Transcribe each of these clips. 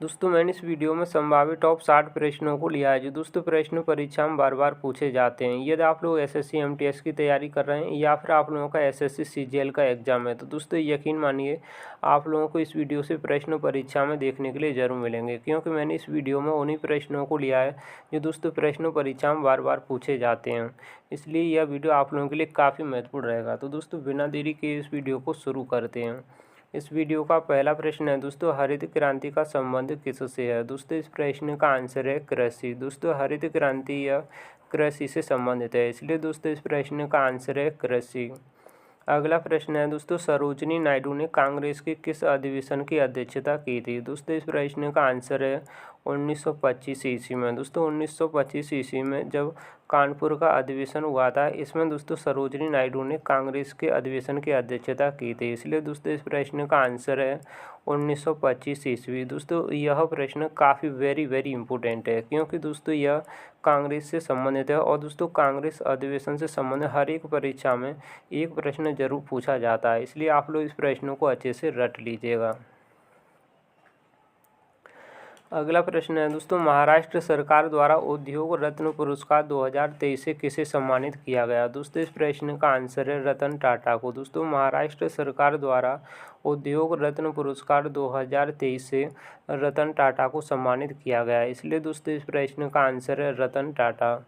दोस्तों मैंने इस वीडियो में संभावित टॉप 60 प्रश्नों को लिया है जो दोस्तों प्रश्न परीक्षा में बार बार पूछे जाते हैं। यदि आप लोग एसएससी एमटीएस की तैयारी कर रहे हैं या फिर आप लोगों का एसएससी सीजीएल का एग्जाम है तो दोस्तों यकीन मानिए आप लोगों को इस वीडियो से प्रश्न परीक्षा में देखने के लिए ज़रूर मिलेंगे, क्योंकि मैंने इस वीडियो में उन्हीं प्रश्नों को लिया है जो दोस्तों प्रश्न परीक्षा में बार बार पूछे जाते हैं। इसलिए यह वीडियो आप लोगों के लिए काफ़ी महत्वपूर्ण रहेगा। तो दोस्तों बिना देरी के इस वीडियो को शुरू करते हैं। इस वीडियो का पहला प्रश्न है दोस्तों, हरित क्रांति का संबंध किससे है। दोस्तों इस प्रश्न का आंसर है कृषि। दोस्तों हरित क्रांति या कृषि से संबंधित है, इसलिए दोस्तों इस प्रश्न का आंसर है कृषि। अगला प्रश्न है दोस्तों, सरोजिनी नायडू ने कांग्रेस के किस अधिवेशन की अध्यक्षता की थी। दोस्तों इस प्रश्न का आंसर है 1925 ईस्वी में। दोस्तों 1925 ईस्वी में जब कानपुर का अधिवेशन हुआ था, इसमें दोस्तों सरोजिनी नायडू ने कांग्रेस के अधिवेशन की अध्यक्षता की थी, इसलिए दोस्तों इस प्रश्न का आंसर है 1925 ईस्वी। दोस्तों यह प्रश्न काफ़ी वेरी इंपॉर्टेंट है, क्योंकि दोस्तों यह कांग्रेस से संबंधित है और दोस्तों कांग्रेस अधिवेशन से संबंधित हर एक परीक्षा में एक प्रश्न जरूर पूछा जाता है, इसलिए आप लोग इस प्रश्नों को अच्छे से रट लीजिएगा। अगला प्रश्न है दोस्तों, महाराष्ट्र सरकार द्वारा उद्योग रत्न पुरस्कार 2023 से किसे सम्मानित किया गया। दोस्तों इस प्रश्न का आंसर है रतन टाटा को। दोस्तों महाराष्ट्र सरकार द्वारा उद्योग रत्न पुरस्कार 2023 से रतन टाटा को सम्मानित किया गया है, इसलिए दोस्तों इस प्रश्न का आंसर है रतन टाटा।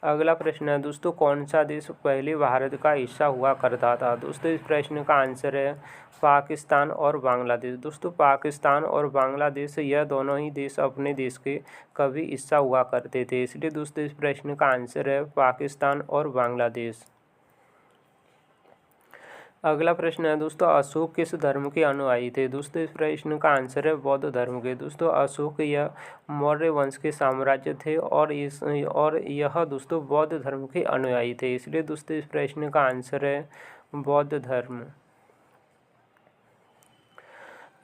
अगला प्रश्न है दोस्तों, कौन सा देश पहले भारत का हिस्सा हुआ करता था। दोस्तों इस प्रश्न का आंसर है पाकिस्तान और बांग्लादेश। दोस्तों पाकिस्तान और बांग्लादेश यह दोनों ही देश अपने देश के कभी हिस्सा हुआ करते थे, इसलिए दोस्तों इस प्रश्न का आंसर है पाकिस्तान और बांग्लादेश। अगला प्रश्न है दोस्तों, अशोक किस धर्म के अनुयायी थे। दोस्तों इस प्रश्न का आंसर है बौद्ध धर्म के। दोस्तों अशोक यह मौर्य वंश के साम्राज्य थे और यह दोस्तों बौद्ध धर्म के अनुयायी थे, इसलिए दोस्तों इस प्रश्न का आंसर है बौद्ध धर्म।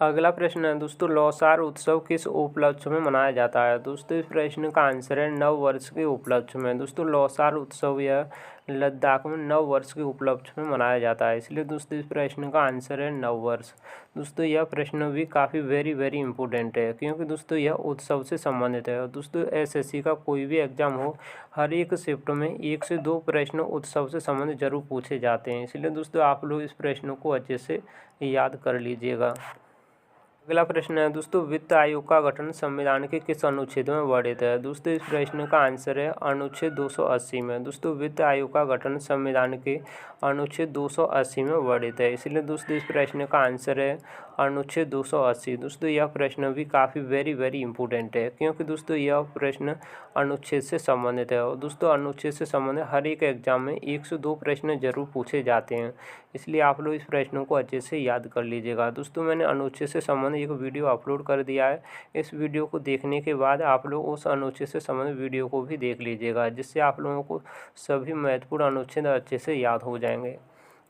अगला प्रश्न है दोस्तों, लौसार उत्सव किस उपलक्ष्य में मनाया जाता है। दोस्तों इस प्रश्न का आंसर है नव वर्ष के उपलक्ष्य में। दोस्तों लौसार उत्सव यह लद्दाख में नव वर्ष के उपलक्ष्य में मनाया जाता है, इसलिए दोस्तों इस प्रश्न का आंसर है नव वर्ष। दोस्तों यह प्रश्न भी काफ़ी वेरी इंपॉर्टेंट है, क्योंकि दोस्तों यह उत्सव से संबंधित है और दोस्तों एसएससी का कोई भी एग्जाम हो हर एक शिफ्ट में 1 से 2 प्रश्न उत्सव से संबंधित जरूर पूछे जाते हैं, इसलिए दोस्तों आप लोग इस प्रश्न को अच्छे से याद कर लीजिएगा। अगला प्रश्न है दोस्तों, वित्त आयोग का गठन संविधान के किस अनुच्छेद में वर्णित है। दोस्तों इस प्रश्न का आंसर है अनुच्छेद 280 में। दोस्तों वित्त आयोग का गठन संविधान के अनुच्छेद 280 में वर्णित है, इसलिए दोस्तों इस प्रश्न का आंसर है अनुच्छेद 280। दोस्तों यह प्रश्न भी काफ़ी वेरी इंपॉर्टेंट है, क्योंकि दोस्तों यह प्रश्न अनुच्छेद से संबंधित है और दोस्तों अनुच्छेद से संबंधित हर एक एग्जाम में 1 से 2 प्रश्न जरूर पूछे जाते हैं, इसलिए आप लोग इस प्रश्नों को अच्छे से याद कर लीजिएगा। दोस्तों मैंने अनुच्छेद से संबंधित एक वीडियो अपलोड कर दिया है, इस वीडियो को देखने के बाद आप लोग उस अनुच्छेद से संबंधित वीडियो को भी देख लीजिएगा, जिससे आप लोगों को सभी महत्वपूर्ण अनुच्छेद अच्छे से याद हो जाएंगे।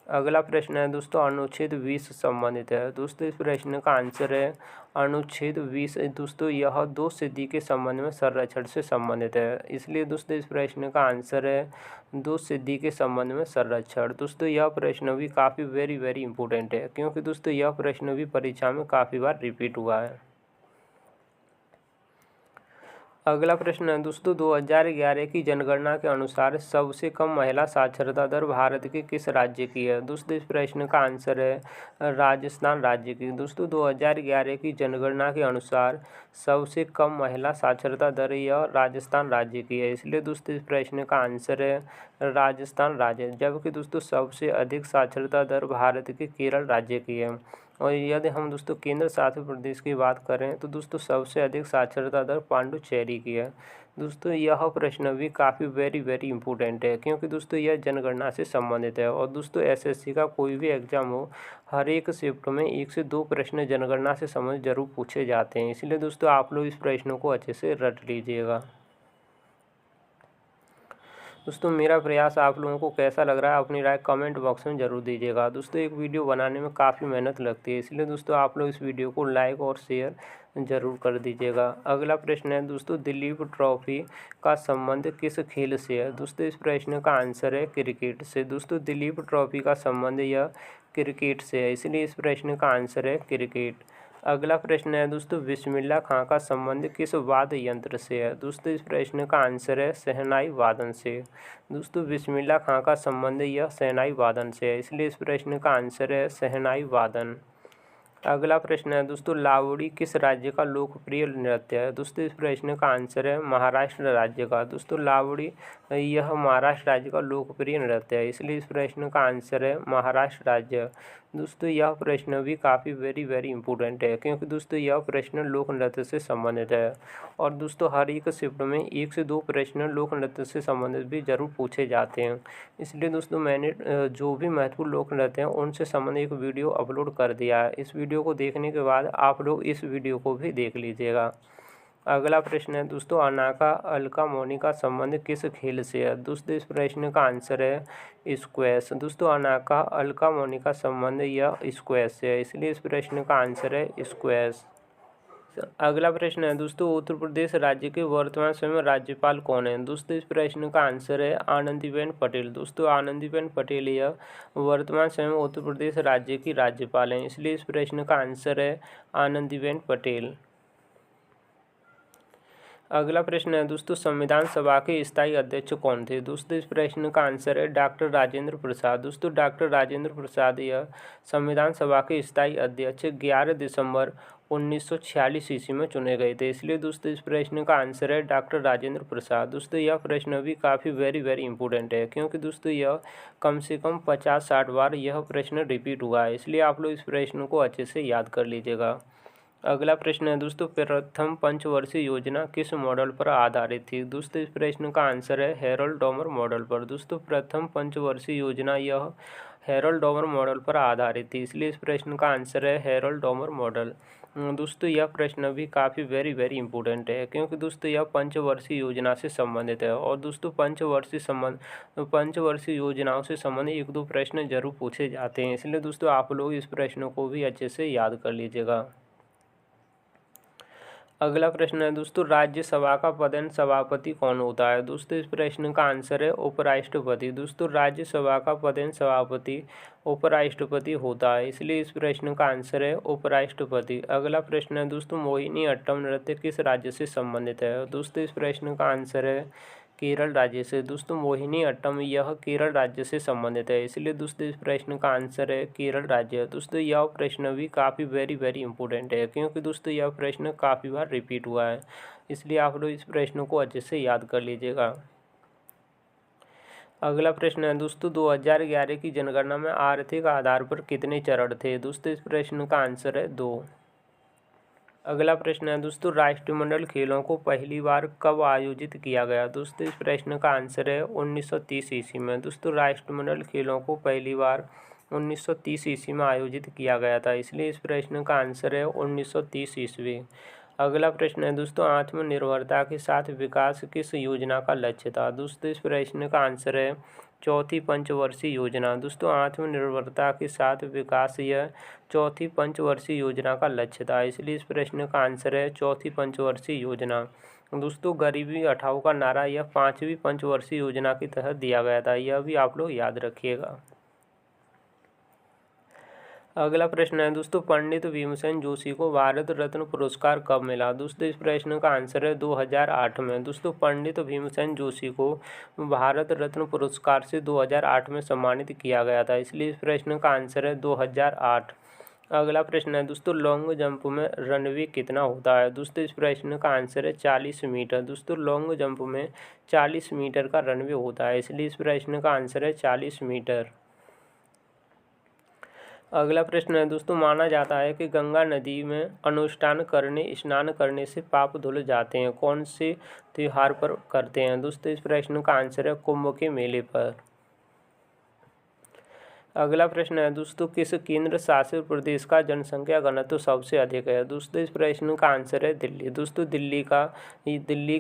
अगला प्रश्न है दोस्तों, अनुच्छेद 20 से संबंधित है। दोस्तों इस प्रश्न का आंसर है अनुच्छेद 20। दोस्तों यह 2 सिद्धि के संबंध में संरक्षण से संबंधित है, इसलिए दोस्तों इस प्रश्न का आंसर है 2 सिद्धि के संबंध में संरक्षण। दोस्तों यह प्रश्न भी काफ़ी वेरी इंपॉर्टेंट है, क्योंकि दोस्तों यह प्रश्न भी परीक्षा में काफ़ी बार रिपीट हुआ है। अगला प्रश्न है दोस्तों, 2011 की जनगणना के अनुसार सबसे कम महिला साक्षरता दर भारत के किस राज्य की है। दोस्तों इस प्रश्न का आंसर है राजस्थान राज्य की। दोस्तों 2011 की जनगणना के अनुसार सबसे कम महिला साक्षरता दर यह राजस्थान राज्य की है, इसलिए दोस्तों इस प्रश्न का आंसर है राजस्थान राज्य। जबकि दोस्तों सबसे अधिक साक्षरता दर भारत के केरल राज्य की है और यदि हम दोस्तों केंद्र शासित प्रदेश की बात करें तो दोस्तों सबसे अधिक साक्षरता दर पांडुचेरी की है। दोस्तों यह प्रश्न भी काफ़ी वेरी इंपॉर्टेंट है, क्योंकि दोस्तों यह जनगणना से संबंधित है और दोस्तों एसएससी का कोई भी एग्जाम हो हर एक शिफ्ट में 1 से 2 प्रश्न जनगणना से संबंधित जरूर पूछे जाते हैं, इसलिए दोस्तों आप लोग इस प्रश्न को अच्छे से रट लीजिएगा। दोस्तों मेरा प्रयास आप लोगों को कैसा लग रहा है अपनी राय कमेंट बॉक्स में ज़रूर दीजिएगा। दोस्तों एक वीडियो बनाने में काफ़ी मेहनत लगती है, इसलिए दोस्तों आप लोग इस वीडियो को लाइक और शेयर ज़रूर कर दीजिएगा। अगला प्रश्न है दोस्तों, दिलीप ट्रॉफी का संबंध किस खेल से है। दोस्तों इस प्रश्न का आंसर है क्रिकेट से। दोस्तों दिलीप ट्रॉफी का संबंध यह क्रिकेट से है, इसलिए इस प्रश्न का आंसर है क्रिकेट। अगला प्रश्न है दोस्तों, बिस्मिल्लाह खां का संबंध किस वाद्य यंत्र से है? दोस्तों इस प्रश्न का आंसर है शहनाई वादन से। दोस्तों बिस्मिल्लाह खां का संबंध यह शहनाई वादन से है, इसलिए इस प्रश्न का आंसर है शहनाई वादन। अगला प्रश्न है दोस्तों, लावड़ी किस राज्य का लोकप्रिय नृत्य है? दोस्तों इस प्रश्न का आंसर है महाराष्ट्र राज्य का। दोस्तों लावड़ी यह महाराष्ट्र राज्य का लोकप्रिय नृत्य है, इसलिए इस प्रश्न का आंसर है महाराष्ट्र राज्य। दोस्तों यह प्रश्न भी काफ़ी वेरी इंपॉर्टेंट है, क्योंकि दोस्तों यह प्रश्न लोक नृत्य से संबंधित है। और दोस्तों हर एक शिफ्ट में 1 से 2 प्रश्न लोक नृत्य से संबंधित भी जरूर पूछे जाते हैं। इसलिए दोस्तों मैंने जो भी महत्वपूर्ण लोक नृत्य हैं उनसे संबंधित एक वीडियो अपलोड कर दिया है। इस वीडियो को देखने के बाद आप लोग इस वीडियो को भी देख लीजिएगा। अगला प्रश्न है दोस्तों, अनाका अलका मौनी का संबंध किस खेल से है? दोस्तों इस प्रश्न का आंसर है स्क्वैश। दोस्तों अनाका अलका मौनी का संबंध यह स्क्वैश से है, इसलिए इस प्रश्न का आंसर है स्क्वैश। अगला प्रश्न है दोस्तों, उत्तर प्रदेश राज्य के वर्तमान समय में राज्यपाल कौन है? दोस्तों इस प्रश्न का आंसर है आनंदीबेन पटेल। दोस्तों आनंदीबेन पटेल यह वर्तमान समय में उत्तर प्रदेश राज्य की राज्यपाल हैं, इसलिए इस प्रश्न का आंसर है आनंदीबेन पटेल। अगला प्रश्न है दोस्तों, संविधान सभा के स्थायी अध्यक्ष कौन थे? दोस्तों इस प्रश्न का आंसर है डॉक्टर राजेंद्र प्रसाद। दोस्तों डॉक्टर राजेंद्र प्रसाद यह संविधान सभा के स्थायी अध्यक्ष 11 दिसंबर 1946 ईस्वी में चुने गए थे, इसलिए दोस्तों इस प्रश्न का आंसर है डॉक्टर राजेंद्र प्रसाद। दोस्तों यह प्रश्न भी काफ़ी वेरी इंपॉर्टेंट है, क्योंकि दोस्तों यह कम से कम 50-60 बार यह प्रश्न रिपीट हुआ है, इसलिए आप लोग इस प्रश्न को अच्छे से याद कर लीजिएगा। अगला प्रश्न है दोस्तों, प्रथम पंचवर्षीय योजना किस मॉडल पर आधारित थी? दोस्तों इस प्रश्न का आंसर है हैरोल्ड डॉमर मॉडल पर। दोस्तों प्रथम पंचवर्षीय योजना यह हैरोल्ड डॉमर मॉडल पर आधारित थी, इसलिए इस प्रश्न का आंसर है हैरोल्ड डॉमर मॉडल। दोस्तों यह प्रश्न भी काफ़ी वेरी इंपॉर्टेंट है, क्योंकि दोस्तों यह पंचवर्षीय योजना से संबंधित है। और दोस्तों पंचवर्षीय योजनाओं से संबंधित 1-2 प्रश्न जरूर पूछे जाते हैं, इसलिए दोस्तों आप लोग इस प्रश्न को भी अच्छे से याद कर लीजिएगा। अगला प्रश्न है दोस्तों, राज्यसभा का पदेन सभापति कौन होता है? दोस्तों इस प्रश्न का आंसर है उपराष्ट्रपति। दोस्तों राज्यसभा का पदेन सभापति उपराष्ट्रपति होता है, इसलिए इस प्रश्न का आंसर है उपराष्ट्रपति। अगला प्रश्न है दोस्तों, मोहिनी अट्टम नृत्य किस राज्य से संबंधित है? दोस्तों इस प्रश्न का आंसर है केरल राज्य से। दोस्तों मोहिनी अट्टम यह केरल राज्य से संबंधित है, इसलिए दोस्तों इस प्रश्न का आंसर है केरल राज्य। दोस्तों यह प्रश्न भी काफ़ी वेरी इंपॉर्टेंट है, क्योंकि दोस्तों यह प्रश्न काफ़ी बार रिपीट हुआ है, इसलिए आप लोग इस प्रश्न को अच्छे से याद कर लीजिएगा। अगला प्रश्न है दोस्तों, 2011 की जनगणना में आर्थिक आधार पर कितने चरण थे? दोस्तों इस प्रश्न का आंसर है 2। अगला प्रश्न है दोस्तों, राष्ट्रमंडल खेलों को पहली बार कब आयोजित किया गया? दोस्तों इस प्रश्न का आंसर है 1930 ईस्वी में। दोस्तों राष्ट्रमंडल खेलों को पहली बार 1930 ईस्वी में आयोजित किया गया था, इसलिए इस प्रश्न का आंसर है 1930 ईस्वी। अगला प्रश्न है दोस्तों, आत्मनिर्भरता के साथ विकास किस योजना का लक्ष्य था? दोस्तों इस प्रश्न का आंसर है चौथी पंचवर्षीय योजना। दोस्तों आत्मनिर्भरता के साथ विकास यह चौथी पंचवर्षीय योजना का लक्ष्य था, इसलिए इस प्रश्न का आंसर है चौथी पंचवर्षीय योजना। दोस्तों गरीबी हटाओ का नारा यह 5वीं पंचवर्षीय योजना के तहत दिया गया था, यह भी आप लोग याद रखिएगा। अगला प्रश्न है दोस्तों, पंडित भीमसेन जोशी को भारत रत्न पुरस्कार कब मिला? दोस्तों इस प्रश्न का आंसर है 2008 में। दोस्तों पंडित भीमसेन जोशी को भारत रत्न पुरस्कार से 2008 में सम्मानित किया गया था, इसलिए इस प्रश्न का आंसर है 2008। अगला प्रश्न है दोस्तों, लॉन्ग जंप में रनवे कितना होता है? दोस्तों इस प्रश्न का आंसर है 40 मीटर। दोस्तों लॉन्ग जंप में 40 मीटर का रनवे होता है, इसलिए इस प्रश्न का आंसर है 40 मीटर। अगला प्रश्न है दोस्तों, माना जाता है कि गंगा नदी में स्नान करने से पाप धुल जाते हैं, कौन से त्योहार पर करते हैं? दोस्तों इस प्रश्न का आंसर है कुंभ के मेले पर। अगला प्रश्न है दोस्तों, किस केंद्र शासित प्रदेश का जनसंख्या घनत्व सबसे अधिक है? दोस्तों इस प्रश्न का आंसर है दिल्ली। दोस्तों दिल्ली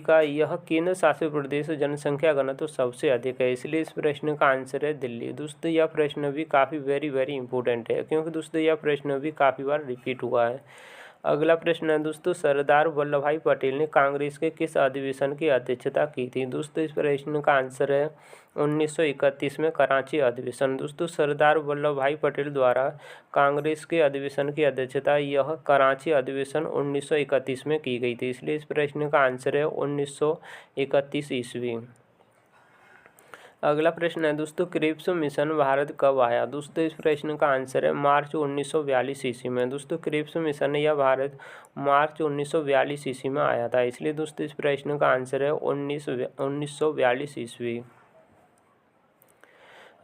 का यह केंद्र शासित प्रदेश जनसंख्या घनत्व सबसे अधिक है, इसलिए इस प्रश्न का आंसर है दिल्ली। दोस्तों यह प्रश्न भी काफ़ी वेरी इंपॉर्टेंट है, क्योंकि दोस्तों यह प्रश्न भी काफ़ी बार रिपीट हुआ है। अगला प्रश्न है दोस्तों, सरदार वल्लभ भाई पटेल ने कांग्रेस के किस अधिवेशन की अध्यक्षता की थी? दोस्तों इस प्रश्न का आंसर है 1931 में कराची अधिवेशन। दोस्तों सरदार वल्लभ भाई पटेल द्वारा कांग्रेस के अधिवेशन की अध्यक्षता यह कराची अधिवेशन 1931 में की गई थी, इसलिए इस प्रश्न का आंसर है 1931 ईस्वी। अगला प्रश्न है दोस्तों, क्रिप्स मिशन भारत कब आया? दोस्तों इस प्रश्न का आंसर है मार्च 1942 ईस्वी में। दोस्तों क्रिप्स मिशन यह भारत मार्च 1942 ईस्वी में आया था, इसलिए दोस्तों इस प्रश्न का आंसर है 1942 ईस्वी।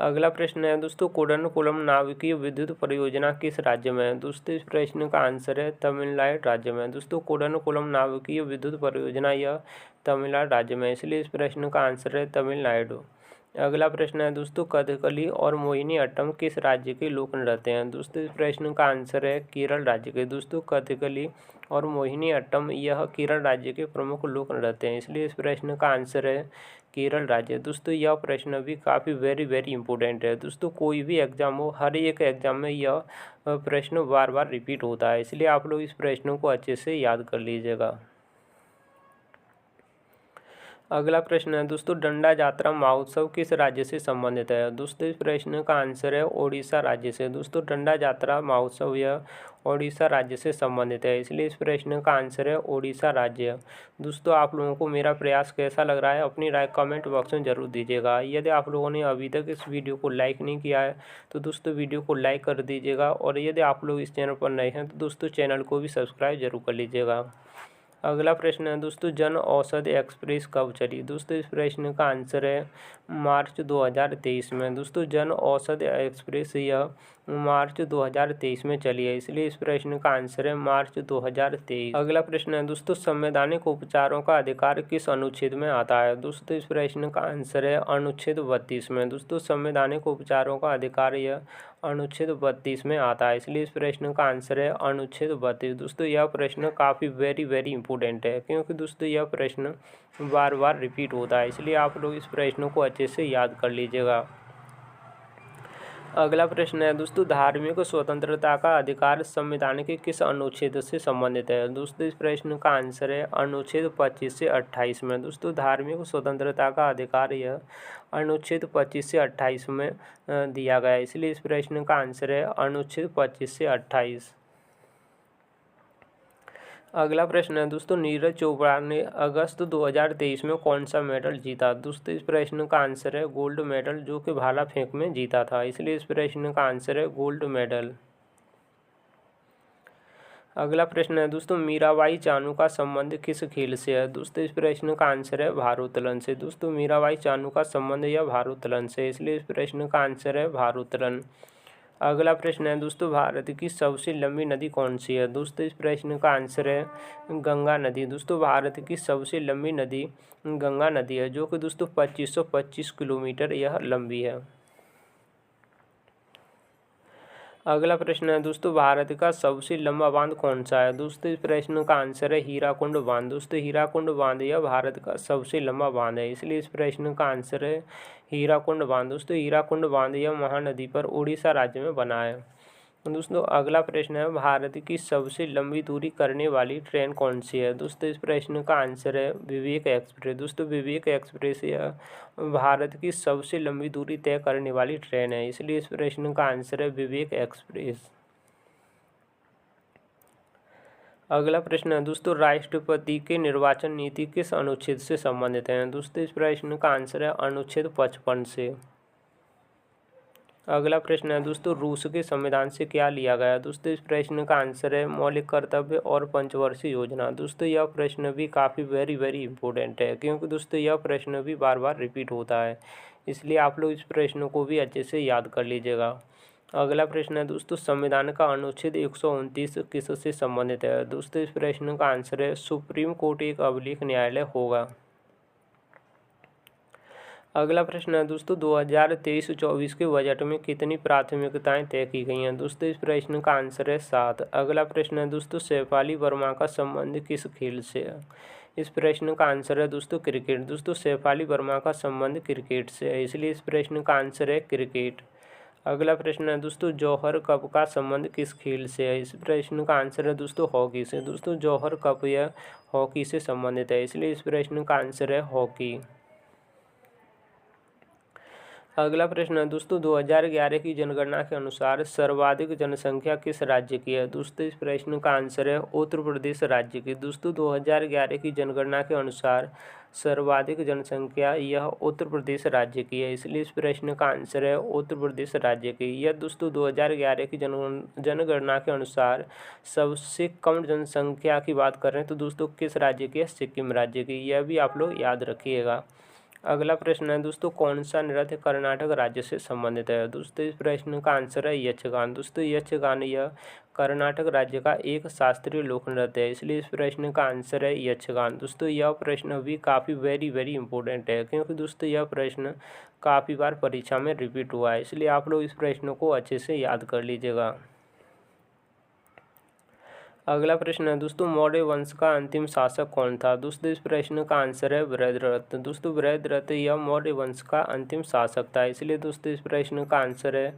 अगला प्रश्न है दोस्तों, कुडनकुलम नाविकीय विद्युत परियोजना किस राज्य में है? दोस्तों इस प्रश्न का आंसर है तमिलनाडु राज्य में। दोस्तों कुडनकुलम नाविकीय विद्युत परियोजना यह तमिलनाडु राज्य में, इसलिए इस प्रश्न का आंसर है तमिलनाडु। अगला प्रश्न है दोस्तों, कथकली और मोहिनीअट्टम किस राज्य के लोक नृत्य हैं? दोस्तों इस प्रश्न का आंसर है केरल राज्य के। दोस्तों कथकली और मोहिनीअट्टम यह केरल राज्य के प्रमुख लोक नृत्य हैं, इसलिए इस प्रश्न का आंसर है केरल राज्य। दोस्तों यह प्रश्न भी काफ़ी वेरी इंपॉर्टेंट है। दोस्तों कोई भी एग्जाम हो, हर एक एग्जाम में यह प्रश्न बार बार रिपीट होता है, इसलिए आप लोग इस प्रश्नों को अच्छे से याद कर लीजिएगा। अगला प्रश्न है दोस्तों, डंडा यात्रा महोत्सव किस राज्य से संबंधित है? दोस्तों इस प्रश्न का आंसर है ओडिशा राज्य से। दोस्तों डंडा यात्रा महोत्सव यह ओडिशा राज्य से संबंधित है, इसलिए इस प्रश्न का आंसर है ओडिशा राज्य। दोस्तों आप लोगों को मेरा प्रयास कैसा लग रहा है, अपनी राय कमेंट बॉक्स में जरूर दीजिएगा। यदि आप लोगों ने अभी तक इस वीडियो को लाइक नहीं किया है तो दोस्तों वीडियो को लाइक कर दीजिएगा, और यदि आप लोग इस चैनल पर नए हैं तो दोस्तों चैनल को भी सब्सक्राइब जरूर कर लीजिएगा। अगला प्रश्न है दोस्तों, जन औषधि एक्सप्रेस कब चली? दोस्तों इस प्रश्न का आंसर है मार्च 2023 में। दोस्तों जन औषधि एक्सप्रेस यह मार्च 2023 में चली है, इसलिए इस प्रश्न का आंसर है मार्च 2023। अगला प्रश्न है दोस्तों, संवैधानिक उपचारों का अधिकार किस अनुच्छेद में आता है? दोस्तों इस प्रश्न का आंसर है अनुच्छेद 32 में। दोस्तों संवैधानिक उपचारों का अधिकार यह अनुच्छेद 32 में आता है, इसलिए इस प्रश्न का आंसर है अनुच्छेद 32। दोस्तों यह प्रश्न काफ़ी वेरी इंपॉर्टेंट है, क्योंकि दोस्तों यह प्रश्न बार बार रिपीट होता है, इसलिए आप लोग इस प्रश्न को अच्छे से याद कर लीजिएगा। अगला प्रश्न है दोस्तों, धार्मिक स्वतंत्रता का अधिकार संविधान के किस अनुच्छेद से संबंधित है? दोस्तों इस प्रश्न का आंसर है अनुच्छेद 25 से 28 में। दोस्तों धार्मिक स्वतंत्रता का अधिकार यह अनुच्छेद 25 से 28 में दिया गया है, इसलिए इस प्रश्न का आंसर है अनुच्छेद 25 से 28। अगला प्रश्न है दोस्तों, नीरज चोपड़ा ने अगस्त 2023 में कौन सा मेडल जीता? दोस्तों इस प्रश्न का आंसर है गोल्ड मेडल, जो कि भाला फेंक में जीता था, इसलिए इस प्रश्न का आंसर है गोल्ड मेडल। अगला प्रश्न है दोस्तों, मीराबाई चानू का संबंध किस खेल से है? दोस्तों इस प्रश्न का आंसर है भारोत्तोलन से। दोस्तों मीराबाई चानू का संबंध यह भारोत्तोलन से, इसलिए इस प्रश्न का आंसर है भारोत्तोलन। अगला प्रश्न है दोस्तों, भारत की सबसे लंबी नदी कौन सी है? दोस्तों इस प्रश्न का आंसर है गंगा नदी। दोस्तों भारत की सबसे लंबी नदी गंगा नदी है, जो कि दोस्तों 2525 किलोमीटर यह लंबी है। अगला प्रश्न है दोस्तों, भारत का सबसे लंबा बांध कौन सा है? दोस्तों इस प्रश्न का आंसर है हीराकुंड बांध। दोस्तों हीराकुंड बांध यह भारत का सबसे लंबा बांध है, इसलिए इस प्रश्न का आंसर है हीराकुंड बांध। दोस्तों हीराकुंड बांध यह महानदी पर उड़ीसा राज्य में बना है। दोस्तों अगला प्रश्न है, भारत की सबसे लंबी दूरी करने वाली ट्रेन कौन सी है? दोस्तों इस प्रश्न का आंसर है विवेक एक्सप्रेस। दोस्तों विवेक एक्सप्रेस यह भारत की सबसे लंबी दूरी तय करने वाली ट्रेन है, इसलिए इस प्रश्न का आंसर है विवेक एक्सप्रेस। अगला प्रश्न है दोस्तों, राष्ट्रपति के निर्वाचन नीति किस अनुच्छेद से संबंधित है? दोस्तों इस प्रश्न का आंसर है अनुच्छेद 55 से। अगला प्रश्न है दोस्तों, रूस के संविधान से क्या लिया गया? दोस्तों इस प्रश्न का आंसर है मौलिक कर्तव्य और पंचवर्षीय योजना। दोस्तों यह प्रश्न भी काफ़ी वेरी इंपॉर्टेंट है, क्योंकि दोस्तों यह प्रश्न भी बार बार रिपीट होता है, इसलिए आप लोग इस प्रश्न को भी अच्छे से याद कर लीजिएगा। अगला प्रश्न है दोस्तों, संविधान का अनुच्छेद 129 किससे संबंधित है? दोस्तों इस प्रश्न का आंसर है सुप्रीम कोर्ट एक अभिलेख न्यायालय होगा। अगला प्रश्न है दोस्तों, 2023-24 के बजट में कितनी प्राथमिकताएं तय की गई हैं? दोस्तों इस प्रश्न का आंसर है 7। अगला प्रश्न है दोस्तों, शेफाली वर्मा का संबंध किस खेल से है? इस प्रश्न का आंसर है दोस्तों क्रिकेट। दोस्तों शेफाली वर्मा का संबंध क्रिकेट से है, इसलिए इस प्रश्न का आंसर है क्रिकेट। अगला प्रश्न है दोस्तों, जौहर कप का संबंध किस खेल से है? इस प्रश्न का आंसर है दोस्तों हॉकी से। दोस्तों जौहर कप यह हॉकी से संबंधित है, इसलिए इस प्रश्न का आंसर है हॉकी। अगला प्रश्न है दोस्तों, 2011 की जनगणना के अनुसार सर्वाधिक जनसंख्या किस राज्य की है? दोस्तों इस प्रश्न का आंसर है उत्तर प्रदेश राज्य की। दोस्तों 2011 की जनगणना के अनुसार सर्वाधिक जनसंख्या यह उत्तर प्रदेश राज्य की है, इसलिए इस प्रश्न का आंसर है उत्तर प्रदेश राज्य की। यह दोस्तों 2011 की जनगणना के अनुसार सबसे कम जनसंख्या की बात कर रहे हैं तो दोस्तों किस राज्य की है? सिक्किम राज्य की। यह भी आप लोग याद रखिएगा। अगला प्रश्न है दोस्तों, कौन सा नृत्य कर्नाटक राज्य से संबंधित है? दोस्तों इस प्रश्न का आंसर है यक्षगान। दोस्तों यक्षगान यह कर्नाटक राज्य का एक शास्त्रीय लोक नृत्य है, इसलिए इस प्रश्न का आंसर है यक्षगान। दोस्तों यह प्रश्न भी काफ़ी वेरी इंपॉर्टेंट है, क्योंकि दोस्तों यह प्रश्न काफ़ी बार परीक्षा में रिपीट हुआ है, इसलिए आप लोग इस प्रश्न को अच्छे से याद कर लीजिएगा। अगला प्रश्न है दोस्तों, मौर्य वंश का अंतिम शासक कौन था? दोस्तों इस प्रश्न का आंसर है बृहद्रथ। दोस्तों बृहद्रथ यह मौर्य वंश का अंतिम शासक था, इसलिए दोस्तों इस प्रश्न का आंसर है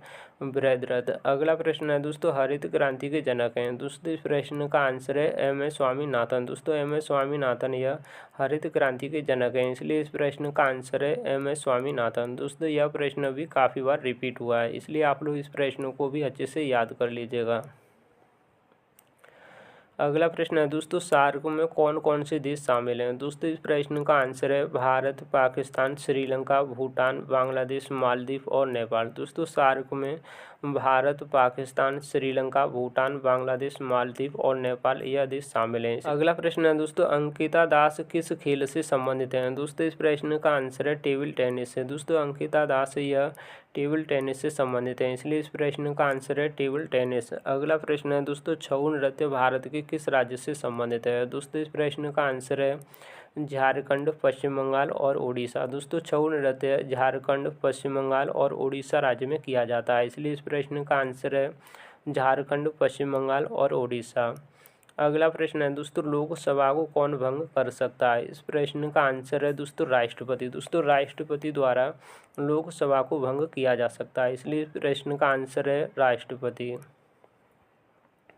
बृहद्रथ। अगला प्रश्न है दोस्तों, हरित क्रांति के जनक हैं? दोस्तों इस प्रश्न का आंसर है एम.एस. स्वामीनाथन। दोस्तों एम.एस. स्वामीनाथन यह हरित क्रांति के जनक हैं, इसलिए इस प्रश्न का आंसर है एम.एस. स्वामीनाथन। दोस्तों यह प्रश्न भी काफ़ी बार रिपीट हुआ है, इसलिए आप लोग इस प्रश्न को भी अच्छे से याद कर लीजिएगा। अगला प्रश्न है दोस्तों, सार्क में कौन कौन से देश शामिल हैं? दोस्तों इस प्रश्न का आंसर है भारत, पाकिस्तान, श्रीलंका, भूटान, बांग्लादेश, मालदीव और नेपाल। दोस्तों सार्क में भारत, पाकिस्तान, श्रीलंका, भूटान, बांग्लादेश, मालदीव और नेपाल यह देश शामिल हैं। अगला प्रश्न है दोस्तों, अंकिता दास किस खेल से संबंधित हैं? दोस्तों इस प्रश्न का आंसर है टेबल टेनिस से। दोस्तों अंकिता दास यह टेबल टेनिस से संबंधित है, इसलिए इस प्रश्न का आंसर है टेबल टेनिस। अगला प्रश्न है दोस्तों, छऊ नृत्य भारत के किस राज्य से संबंधित है? दोस्तों इस प्रश्न का आंसर है झारखंड, पश्चिम बंगाल और उड़ीसा। दोस्तों छऊ नृत्य झारखंड, पश्चिम बंगाल और उड़ीसा राज्य में किया जाता है, इसलिए इस प्रश्न का आंसर है झारखंड, पश्चिम बंगाल और उड़ीसा। अगला प्रश्न है दोस्तों, लोकसभा को कौन भंग कर सकता है? इस प्रश्न का आंसर है दोस्तों राष्ट्रपति। दोस्तों राष्ट्रपति द्वारा लोकसभा को भंग किया जा सकता है, इसलिए इस प्रश्न का आंसर है राष्ट्रपति।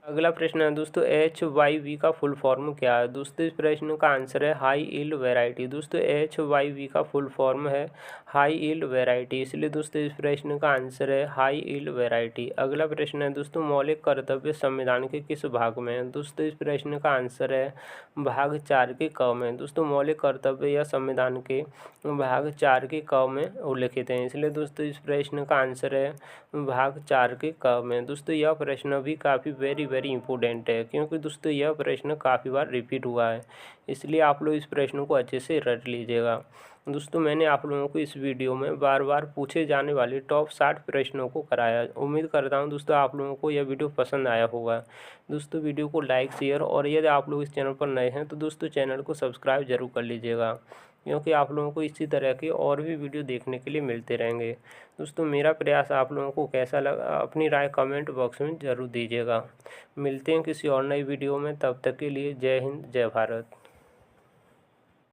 अगला प्रश्न है दोस्तों, HYV का फुल फॉर्म क्या है? दोस्तों इस प्रश्न का आंसर है हाई यील्ड वैरायटी। दोस्तों HYV का फुल फॉर्म है हाई यील्ड वैरायटी, इसलिए दोस्तों इस प्रश्न का आंसर है हाई यील्ड वैरायटी। अगला प्रश्न है दोस्तों, मौलिक कर्तव्य संविधान के किस भाग में है? दोस्तों इस प्रश्न का आंसर है भाग 4 के क में। दोस्तों मौलिक कर्तव्य या संविधान के भाग 4 के क में उल्लिखित हैं, इसलिए दोस्तों इस प्रश्न का आंसर है भाग 4 के क में। दोस्तों यह प्रश्न भी काफ़ी वेरी इंपॉर्टेंट है, क्योंकि दोस्तों यह प्रश्न काफ़ी बार रिपीट हुआ है, इसलिए आप लोग इस प्रश्न को अच्छे से रट लीजिएगा। दोस्तों मैंने आप लोगों को इस वीडियो में बार बार पूछे जाने वाले टॉप 60 प्रश्नों को कराया। उम्मीद करता हूं दोस्तों आप लोगों को यह वीडियो पसंद आया होगा। दोस्तों वीडियो को लाइक, शेयर और यदि आप लोग इस चैनल पर नए हैं तो दोस्तों चैनल को सब्सक्राइब जरूर कर लीजिएगा, क्योंकि आप लोगों को इसी तरह के और भी वीडियो देखने के लिए मिलते रहेंगे। दोस्तों मेरा प्रयास आप लोगों को कैसा लगा अपनी राय कमेंट बॉक्स में ज़रूर दीजिएगा। मिलते हैं किसी और नई वीडियो में, तब तक के लिए जय हिंद, जय भारत।